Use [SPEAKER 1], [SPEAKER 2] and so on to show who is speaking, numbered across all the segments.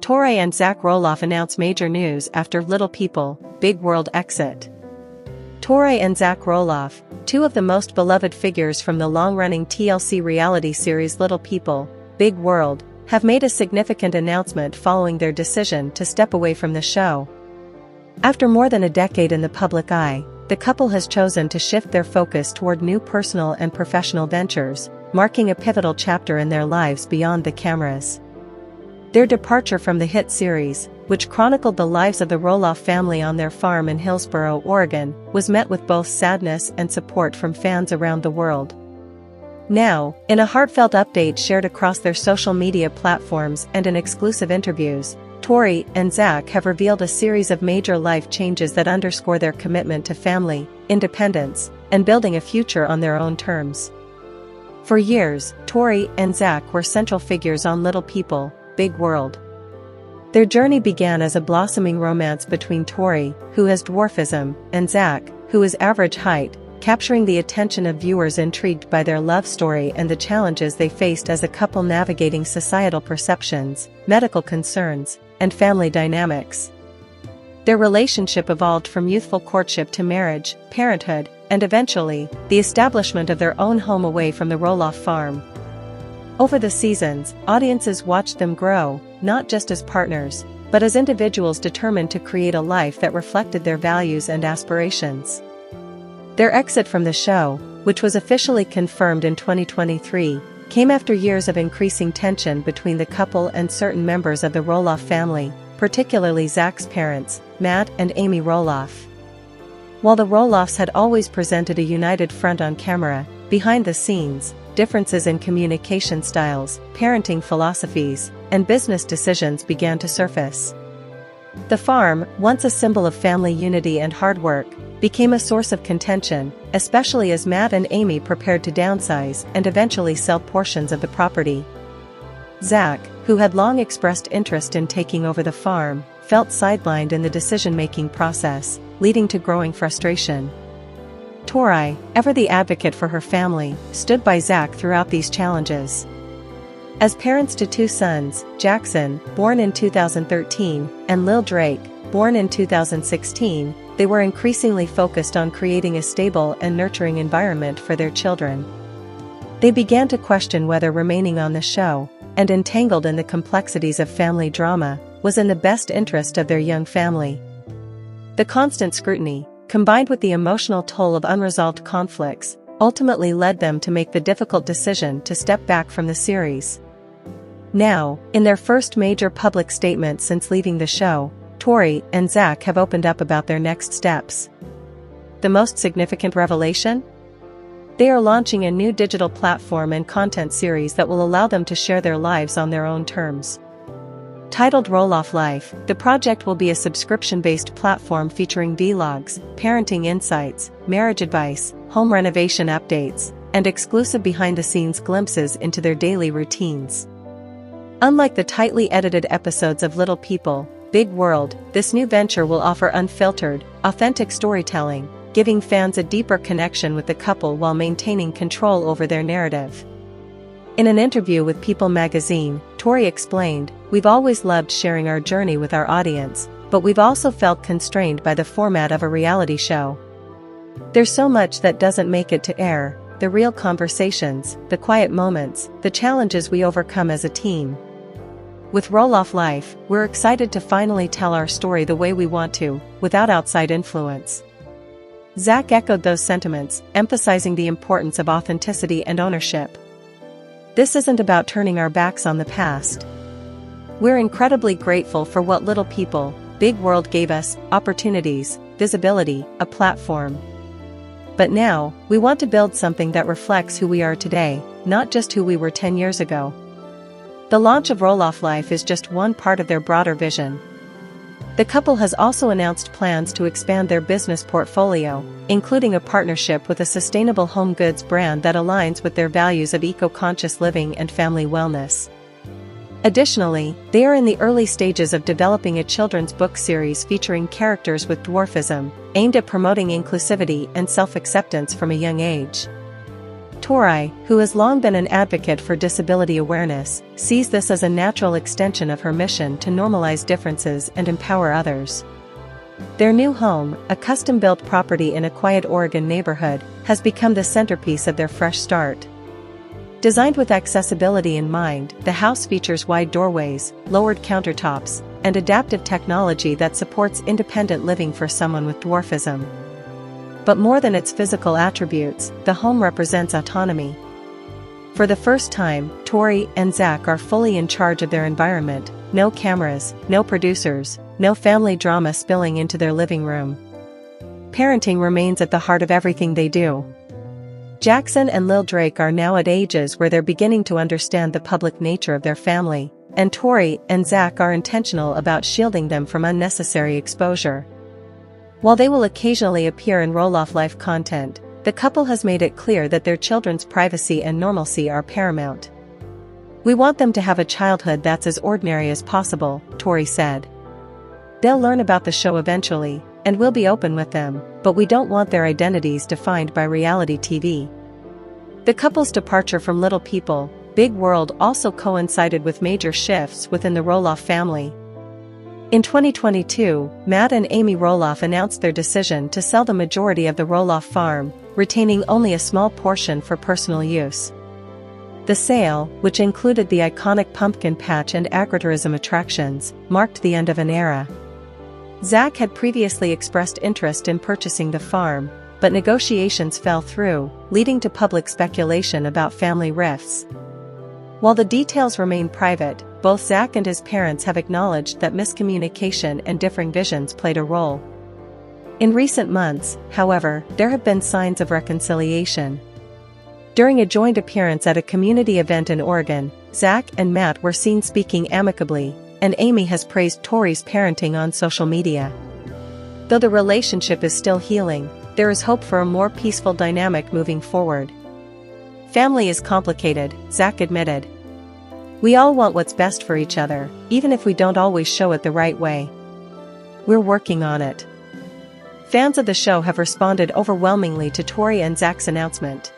[SPEAKER 1] Tori and Zach Roloff announce major news after Little People, Big World exit. Tori and Zach Roloff, two of the most beloved figures from the long-running TLC reality series Little People, Big World, have made a significant announcement following their decision to step away from the show. After more than a decade in the public eye, the couple has chosen to shift their focus toward new personal and professional ventures, marking a pivotal chapter in their lives beyond the cameras. Their departure from the hit series, which chronicled the lives of the Roloff family on their farm in Hillsboro, Oregon, was met with both sadness and support from fans around the world. Now, in a heartfelt update shared across their social media platforms and in exclusive interviews, Tori and Zach have revealed a series of major life changes that underscore their commitment to family, independence, and building a future on their own terms. For years, Tori and Zach were central figures on Little People, Big World. Their journey began as a blossoming romance between Tori, who has dwarfism, and Zach, who is average height, capturing the attention of viewers intrigued by their love story and the challenges they faced as a couple navigating societal perceptions, medical concerns, and family dynamics. Their relationship evolved from youthful courtship to marriage, parenthood, and eventually, the establishment of their own home away from the Roloff farm. Over the seasons, audiences watched them grow, not just as partners, but as individuals determined to create a life that reflected their values and aspirations. Their exit from the show, which was officially confirmed in 2023, came after years of increasing tension between the couple and certain members of the Roloff family, particularly Zach's parents, Matt and Amy Roloff. While the Roloffs had always presented a united front on camera, behind the scenes, differences in communication styles, parenting philosophies, and business decisions began to surface. The farm, once a symbol of family unity and hard work, became a source of contention, especially as Matt and Amy prepared to downsize and eventually sell portions of the property. Zach, who had long expressed interest in taking over the farm, felt sidelined in the decision-making process, leading to growing frustration. Tori, ever the advocate for her family, stood by Zach throughout these challenges. As parents to two sons, Jackson, born in 2013, and Lil Drake, born in 2016, they were increasingly focused on creating a stable and nurturing environment for their children. They began to question whether remaining on the show, and entangled in the complexities of family drama, was in the best interest of their young family. The constant scrutiny, combined with the emotional toll of unresolved conflicts, ultimately led them to make the difficult decision to step back from the series. Now, in their first major public statement since leaving the show, Tori and Zach have opened up about their next steps. The most significant revelation? They are launching a new digital platform and content series that will allow them to share their lives on their own terms. Titled Roloff Life, the project will be a subscription-based platform featuring vlogs, parenting insights, marriage advice, home renovation updates, and exclusive behind-the-scenes glimpses into their daily routines. Unlike the tightly edited episodes of Little People, Big World, this new venture will offer unfiltered, authentic storytelling, giving fans a deeper connection with the couple while maintaining control over their narrative. In an interview with People magazine, Tori explained, "We've always loved sharing our journey with our audience, but we've also felt constrained by the format of a reality show. There's so much that doesn't make it to air, the real conversations, the quiet moments, the challenges we overcome as a team. With Roloff Life, we're excited to finally tell our story the way we want to, without outside influence." Zach echoed those sentiments, emphasizing the importance of authenticity and ownership. "This isn't about turning our backs on the past. We're incredibly grateful for what Little People, Big World gave us: opportunities, visibility, a platform. But now, we want to build something that reflects who we are today, not just who we were 10 years ago." The launch of Roloff Life is just one part of their broader vision. The couple has also announced plans to expand their business portfolio, including a partnership with a sustainable home goods brand that aligns with their values of eco-conscious living and family wellness. Additionally, they are in the early stages of developing a children's book series featuring characters with dwarfism, aimed at promoting inclusivity and self-acceptance from a young age. Tori, who has long been an advocate for disability awareness, sees this as a natural extension of her mission to normalize differences and empower others. Their new home, a custom-built property in a quiet Oregon neighborhood, has become the centerpiece of their fresh start. Designed with accessibility in mind, the house features wide doorways, lowered countertops, and adaptive technology that supports independent living for someone with dwarfism. But more than its physical attributes, the home represents autonomy. For the first time, Tori and Zach are fully in charge of their environment. No cameras, no producers, no family drama spilling into their living room. Parenting remains at the heart of everything they do. Jackson and Lil Drake are now at ages where they're beginning to understand the public nature of their family, and Tori and Zach are intentional about shielding them from unnecessary exposure. While they will occasionally appear in Roloff life content, the couple has made it clear that their children's privacy and normalcy are paramount. "We want them to have a childhood that's as ordinary as possible," Tori said. "They'll learn about the show eventually, and we'll be open with them, but we don't want their identities defined by reality TV." The couple's departure from Little People, Big World also coincided with major shifts within the Roloff family. In 2022, Matt and Amy Roloff announced their decision to sell the majority of the Roloff farm, retaining only a small portion for personal use. The sale, which included the iconic pumpkin patch and agritourism attractions, marked the end of an era. Zach had previously expressed interest in purchasing the farm, but negotiations fell through, leading to public speculation about family rifts. While the details remain private, both Zach and his parents have acknowledged that miscommunication and differing visions played a role. In recent months, however, there have been signs of reconciliation. During a joint appearance at a community event in Oregon, Zach and Matt were seen speaking amicably, and Amy has praised Tori's parenting on social media. Though the relationship is still healing, there is hope for a more peaceful dynamic moving forward. "Family is complicated," Zach admitted. "We all want what's best for each other, even if we don't always show it the right way. We're working on it." Fans of the show have responded overwhelmingly to Tori and Zach's announcement.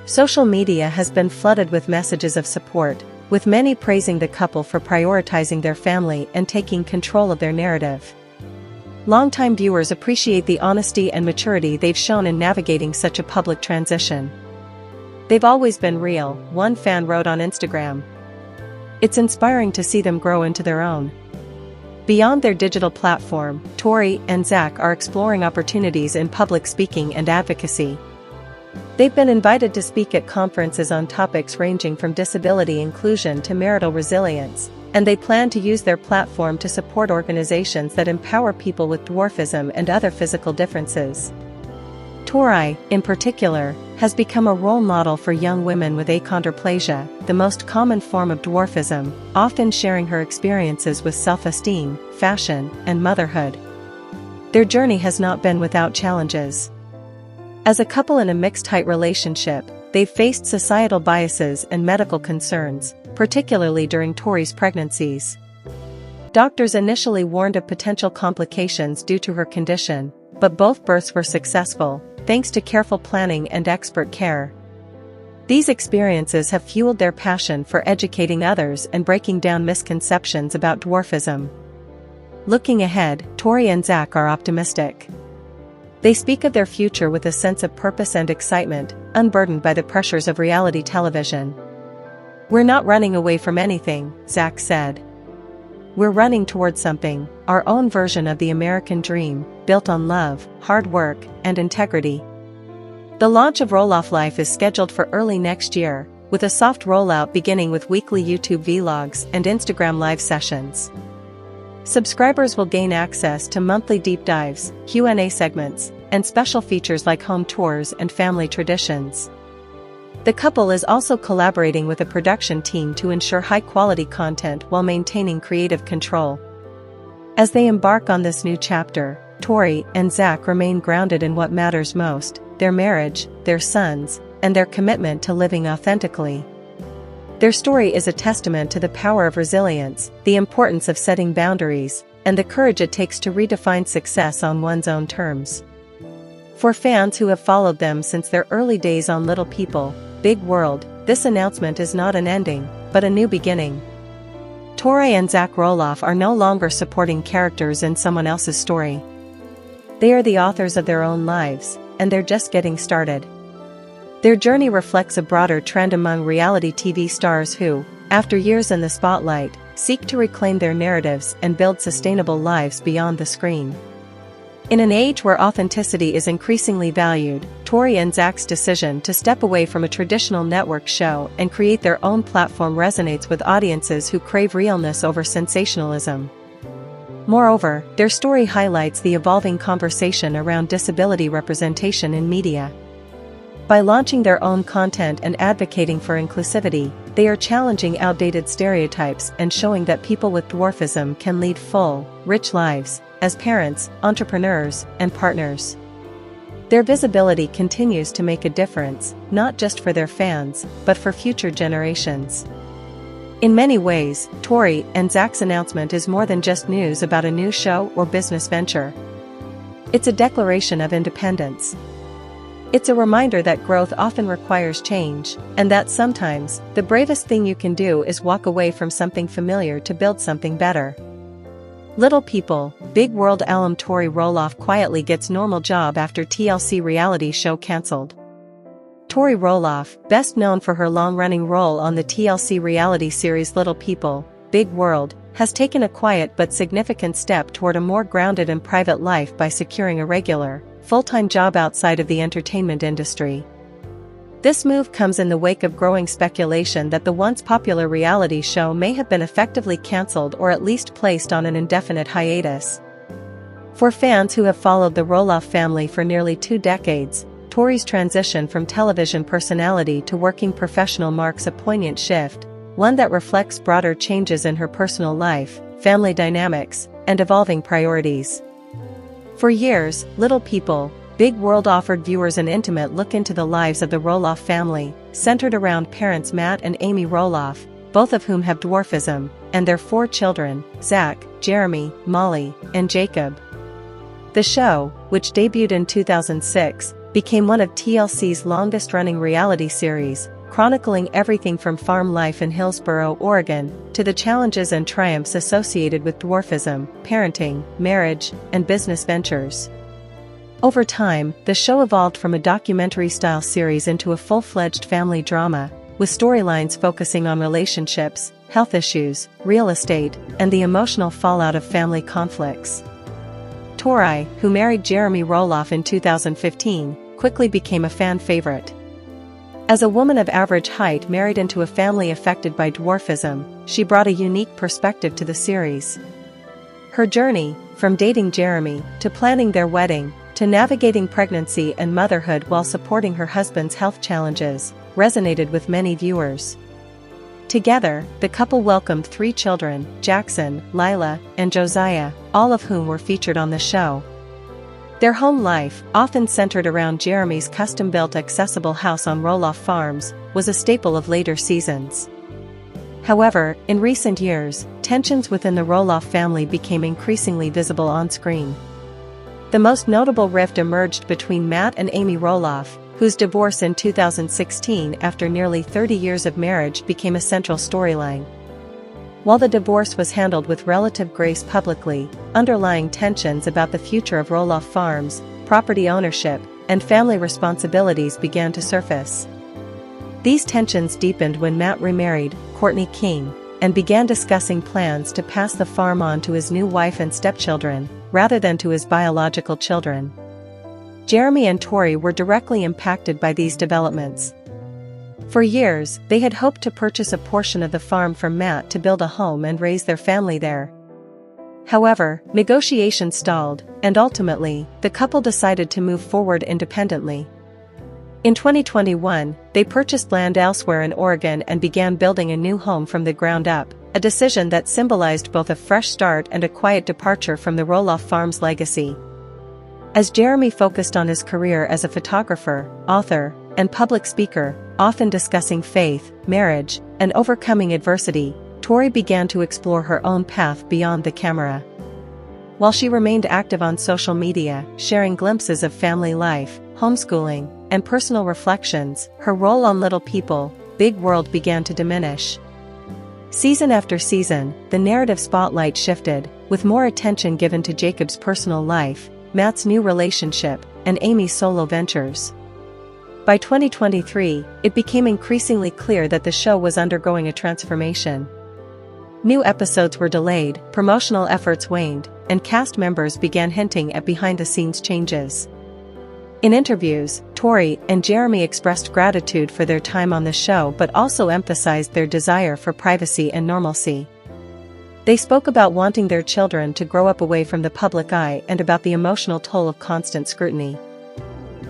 [SPEAKER 1] Social media has been flooded with messages of support, with many praising the couple for prioritizing their family and taking control of their narrative. Longtime viewers appreciate the honesty and maturity they've shown in navigating such a public transition. "They've always been real," one fan wrote on Instagram. "It's inspiring to see them grow into their own." Beyond their digital platform, Tori and Zach are exploring opportunities in public speaking and advocacy. They've been invited to speak at conferences on topics ranging from disability inclusion to marital resilience, and they plan to use their platform to support organizations that empower people with dwarfism and other physical differences. Tori, in particular, has become a role model for young women with achondroplasia, the most common form of dwarfism, often sharing her experiences with self-esteem, fashion, and motherhood. Their journey has not been without challenges. As a couple in a mixed-height relationship, they've faced societal biases and medical concerns, particularly during Tori's pregnancies. Doctors initially warned of potential complications due to her condition, but both births were successful, thanks to careful planning and expert care. These experiences have fueled their passion for educating others and breaking down misconceptions about dwarfism. Looking ahead, Tori and Zach are optimistic. They speak of their future with a sense of purpose and excitement, unburdened by the pressures of reality television. "We're not running away from anything," Zach said. "We're running towards something, our own version of the American dream, built on love, hard work, and integrity." The launch of Roloff Life is scheduled for early next year, with a soft rollout beginning with weekly YouTube vlogs and Instagram live sessions. Subscribers will gain access to monthly deep dives, Q&A segments, and special features like home tours and family traditions. The couple is also collaborating with a production team to ensure high-quality content while maintaining creative control. As they embark on this new chapter, Tori and Zach remain grounded in what matters most: their marriage, their sons, and their commitment to living authentically. Their story is a testament to the power of resilience, the importance of setting boundaries, and the courage it takes to redefine success on one's own terms. For fans who have followed them since their early days on Little People, big world, this announcement is not an ending, but a new beginning. Tori and Zach Roloff are no longer supporting characters in someone else's story. They are the authors of their own lives, and they're just getting started. Their journey reflects a broader trend among reality TV stars who, after years in the spotlight, seek to reclaim their narratives and build sustainable lives beyond the screen. In an age where authenticity is increasingly valued, Tori and Zach's decision to step away from a traditional network show and create their own platform resonates with audiences who crave realness over sensationalism. Moreover, their story highlights the evolving conversation around disability representation in media. By launching their own content and advocating for inclusivity, they are challenging outdated stereotypes and showing that people with dwarfism can lead full, rich lives, as parents, entrepreneurs, and partners. Their visibility continues to make a difference, not just for their fans, but for future generations. In many ways, Tori and Zach's announcement is more than just news about a new show or business venture. It's a declaration of independence. It's a reminder that growth often requires change, and that sometimes, the bravest thing you can do is walk away from something familiar to build something better. Little People, Big World alum Tori Roloff quietly gets normal job after TLC reality show cancelled. Tori Roloff, best known for her long-running role on the TLC reality series Little People, Big World, has taken a quiet but significant step toward a more grounded and private life by securing a regular, full-time job outside of the entertainment industry. This move comes in the wake of growing speculation that the once popular reality show may have been effectively cancelled or at least placed on an indefinite hiatus. For fans who have followed the Roloff family for nearly 2 decades, Tori's transition from television personality to working professional marks a poignant shift, one that reflects broader changes in her personal life, family dynamics, and evolving priorities. For years, Little People, Big World offered viewers an intimate look into the lives of the Roloff family, centered around parents Matt and Amy Roloff, both of whom have dwarfism, and their 4 children, Zach, Jeremy, Molly, and Jacob. The show, which debuted in 2006, became one of TLC's longest-running reality series, chronicling everything from farm life in Hillsboro, Oregon, to the challenges and triumphs associated with dwarfism, parenting, marriage, and business ventures. Over time, the show evolved from a documentary-style series into a full-fledged family drama, with storylines focusing on relationships, health issues, real estate, and the emotional fallout of family conflicts. Tori, who married Jeremy Roloff in 2015, quickly became a fan favorite. As a woman of average height married into a family affected by dwarfism, she brought a unique perspective to the series. Her journey, from dating Jeremy, to planning their wedding, to navigating pregnancy and motherhood while supporting her husband's health challenges, resonated with many viewers. Together, the couple welcomed 3 children, Jackson, Lila, and Josiah, all of whom were featured on the show. Their home life, often centered around Jeremy's custom-built accessible house on Roloff Farms, was a staple of later seasons. However, in recent years, tensions within the Roloff family became increasingly visible on-screen. The most notable rift emerged between Matt and Amy Roloff, whose divorce in 2016 after nearly 30 years of marriage became a central storyline. While the divorce was handled with relative grace publicly, underlying tensions about the future of Roloff Farms, property ownership, and family responsibilities began to surface. These tensions deepened when Matt remarried Courtney King and began discussing plans to pass the farm on to his new wife and stepchildren, rather than to his biological children. Jeremy and Tori were directly impacted by these developments. For years, they had hoped to purchase a portion of the farm from Matt to build a home and raise their family there. However, negotiations stalled, and ultimately, the couple decided to move forward independently. In 2021, they purchased land elsewhere in Oregon and began building a new home from the ground up, a decision that symbolized both a fresh start and a quiet departure from the Roloff Farms legacy. As Jeremy focused on his career as a photographer, author, and public speaker, often discussing faith, marriage, and overcoming adversity, Tori began to explore her own path beyond the camera. While she remained active on social media, sharing glimpses of family life, homeschooling, and personal reflections, her role on Little People, Big World began to diminish. Season after season, the narrative spotlight shifted, with more attention given to Jacob's personal life, Matt's new relationship, and Amy's solo ventures. By 2023, it became increasingly clear that the show was undergoing a transformation. New episodes were delayed, promotional efforts waned, and cast members began hinting at behind-the-scenes changes. In interviews, Tori and Jeremy expressed gratitude for their time on the show but also emphasized their desire for privacy and normalcy. They spoke about wanting their children to grow up away from the public eye and about the emotional toll of constant scrutiny.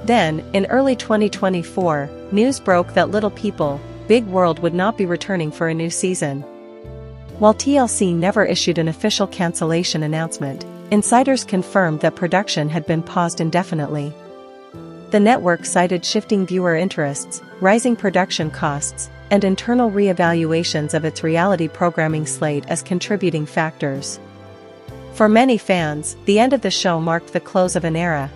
[SPEAKER 1] Then, in early 2024, news broke that Little People, Big World would not be returning for a new season. While TLC never issued an official cancellation announcement, insiders confirmed that production had been paused indefinitely. The network cited shifting viewer interests, rising production costs, and internal re-evaluations of its reality programming slate as contributing factors. For many fans, the end of the show marked the close of an era.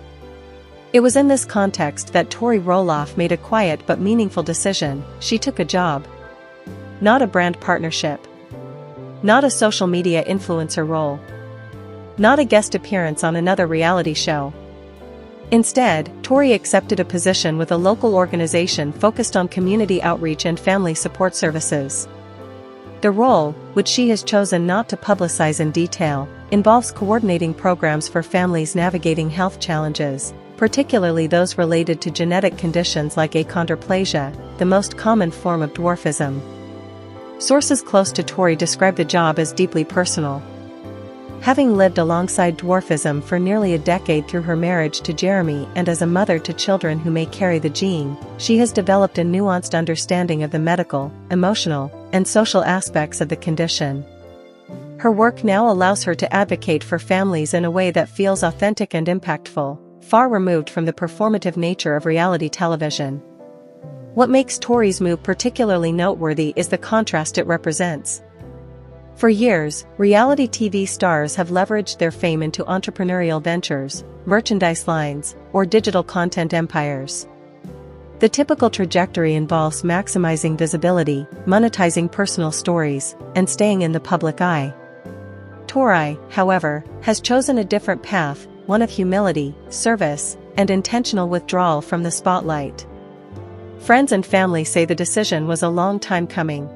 [SPEAKER 1] It was in this context that Tori Roloff made a quiet but meaningful decision. She took a job. Not a brand partnership. Not a social media influencer role. Not a guest appearance on another reality show. Instead, Tori accepted a position with a local organization focused on community outreach and family support services. The role, which she has chosen not to publicize in detail, involves coordinating programs for families navigating health challenges, particularly those related to genetic conditions like achondroplasia, the most common form of dwarfism. Sources close to Tori describe the job as deeply personal. Having lived alongside dwarfism for nearly a decade through her marriage to Jeremy and as a mother to children who may carry the gene, she has developed a nuanced understanding of the medical, emotional, and social aspects of the condition. Her work now allows her to advocate for families in a way that feels authentic and impactful, far removed from the performative nature of reality television. What makes Tori's move particularly noteworthy is the contrast it represents. For years, reality TV stars have leveraged their fame into entrepreneurial ventures, merchandise lines, or digital content empires. The typical trajectory involves maximizing visibility, monetizing personal stories, and staying in the public eye. Tori, however, has chosen a different path, one of humility, service, and intentional withdrawal from the spotlight. Friends and family say the decision was a long time coming.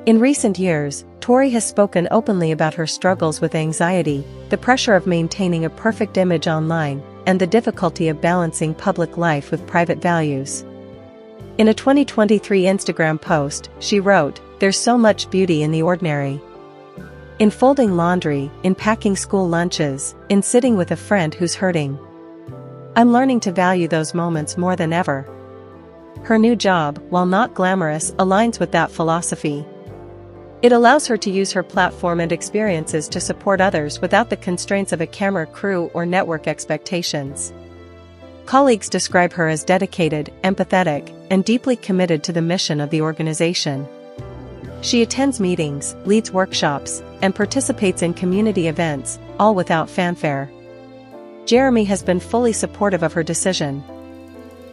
[SPEAKER 1] In recent years, Tori has spoken openly about her struggles with anxiety, the pressure of maintaining a perfect image online, and the difficulty of balancing public life with private values. In a 2023 Instagram post, she wrote, "There's so much beauty in the ordinary. In folding laundry, in packing school lunches, in sitting with a friend who's hurting. I'm learning to value those moments more than ever." Her new job, while not glamorous, aligns with that philosophy. It allows her to use her platform and experiences to support others without the constraints of a camera crew or network expectations. Colleagues describe her as dedicated, empathetic, and deeply committed to the mission of the organization. She attends meetings, leads workshops, and participates in community events, all without fanfare. Jeremy has been fully supportive of her decision.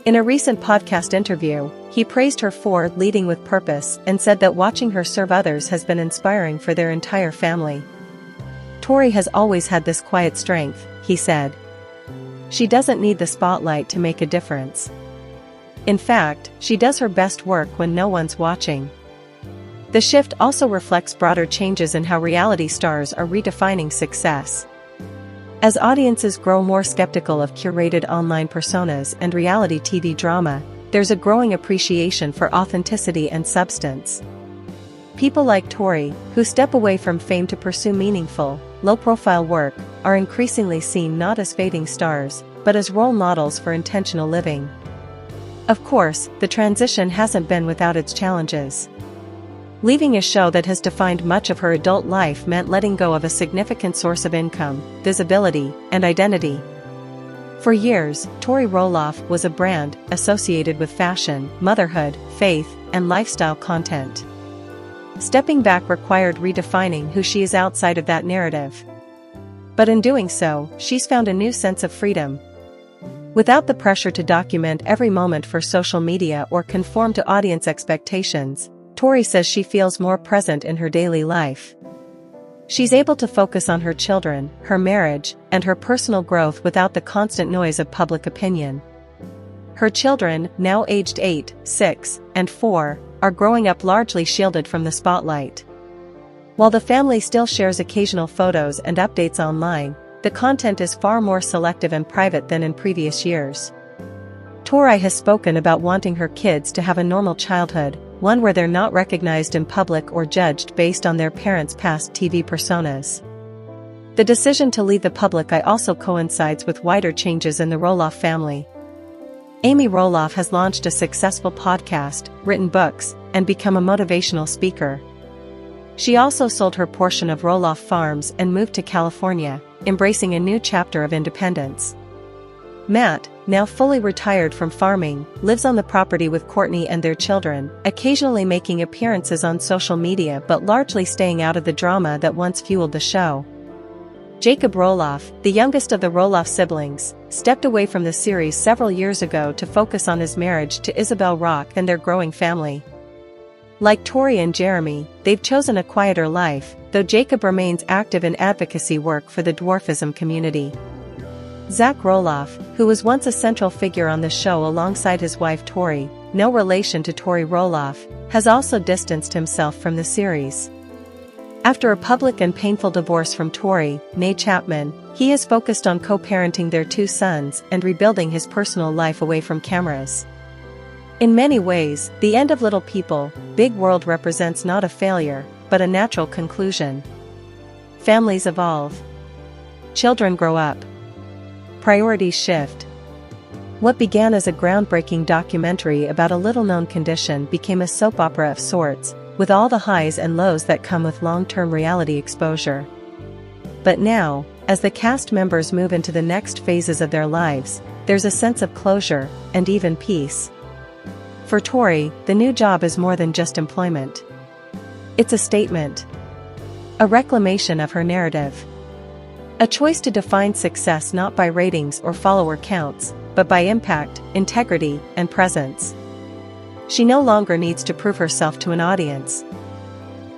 [SPEAKER 1] In a recent podcast interview, he praised her for leading with purpose and said that watching her serve others has been inspiring for their entire family. Tori has always had this quiet strength, he said. She doesn't need the spotlight to make a difference. In fact, she does her best work when no one's watching. The shift also reflects broader changes in how reality stars are redefining success. As audiences grow more skeptical of curated online personas and reality TV drama, there's a growing appreciation for authenticity and substance. People like Tori, who step away from fame to pursue meaningful, low-profile work, are increasingly seen not as fading stars, but as role models for intentional living. Of course, the transition hasn't been without its challenges. Leaving a show that has defined much of her adult life meant letting go of a significant source of income, visibility, and identity. For years, Tori Roloff was a brand associated with fashion, motherhood, faith, and lifestyle content. Stepping back required redefining who she is outside of that narrative. But in doing so, she's found a new sense of freedom. Without the pressure to document every moment for social media or conform to audience expectations, Tori says she feels more present in her daily life. She's able to focus on her children, her marriage, and her personal growth without the constant noise of public opinion. Her children, now aged 8, 6, and 4, are growing up largely shielded from the spotlight. While the family still shares occasional photos and updates online, the content is far more selective and private than in previous years. Tori has spoken about wanting her kids to have a normal childhood, one where they're not recognized in public or judged based on their parents' past TV personas. The decision to leave the public eye also coincides with wider changes in the Roloff family. Amy Roloff has launched a successful podcast, written books, and become a motivational speaker. She also sold her portion of Roloff Farms and moved to California, embracing a new chapter of independence. Matt, now fully retired from farming, lives on the property with Courtney and their children, occasionally making appearances on social media but largely staying out of the drama that once fueled the show. Jacob Roloff, the youngest of the Roloff siblings, stepped away from the series several years ago to focus on his marriage to Isabel Rock and their growing family. Like Tori and Jeremy, they've chosen a quieter life, though Jacob remains active in advocacy work for the dwarfism community. Zach Roloff, who was once a central figure on the show alongside his wife Tori, no relation to Tori Roloff, has also distanced himself from the series. After a public and painful divorce from Tori, née Chapman, he has focused on co-parenting their 2 sons and rebuilding his personal life away from cameras. In many ways, the end of Little People, Big World represents not a failure, but a natural conclusion. Families evolve. Children grow up. Priorities shift. What began as a groundbreaking documentary about a little-known condition became a soap opera of sorts, with all the highs and lows that come with long-term reality exposure. But now, as the cast members move into the next phases of their lives, there's a sense of closure, and even peace. For Tori, the new job is more than just employment. It's a statement. A reclamation of her narrative. A choice to define success not by ratings or follower counts, but by impact, integrity, and presence. She no longer needs to prove herself to an audience.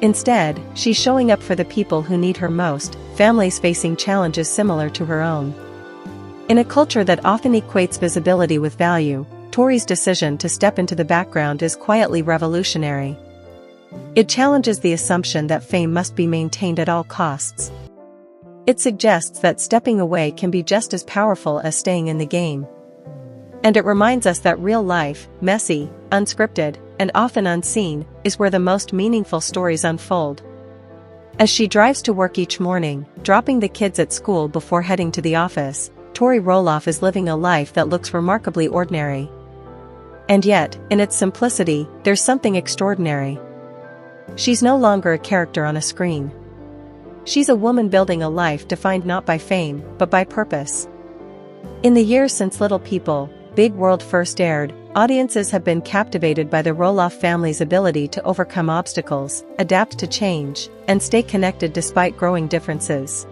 [SPEAKER 1] Instead, she's showing up for the people who need her most, families facing challenges similar to her own. In a culture that often equates visibility with value, Tori's decision to step into the background is quietly revolutionary. It challenges the assumption that fame must be maintained at all costs. It suggests that stepping away can be just as powerful as staying in the game. And it reminds us that real life, messy, unscripted, and often unseen, is where the most meaningful stories unfold. As she drives to work each morning, dropping the kids at school before heading to the office, Tori Roloff is living a life that looks remarkably ordinary. And yet, in its simplicity, there's something extraordinary. She's no longer a character on a screen. She's a woman building a life defined not by fame, but by purpose. In the years since Little People, Big World first aired, audiences have been captivated by the Roloff family's ability to overcome obstacles, adapt to change, and stay connected despite growing differences.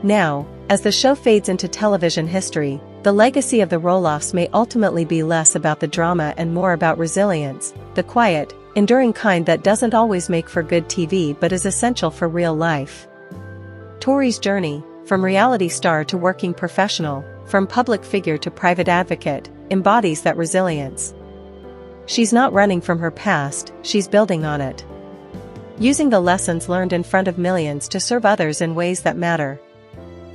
[SPEAKER 1] Now, as the show fades into television history, the legacy of the Roloffs may ultimately be less about the drama and more about resilience, the quiet, enduring kind that doesn't always make for good TV but is essential for real life. Tori's journey, from reality star to working professional, from public figure to private advocate, embodies that resilience. She's not running from her past, she's building on it. Using the lessons learned in front of millions to serve others in ways that matter.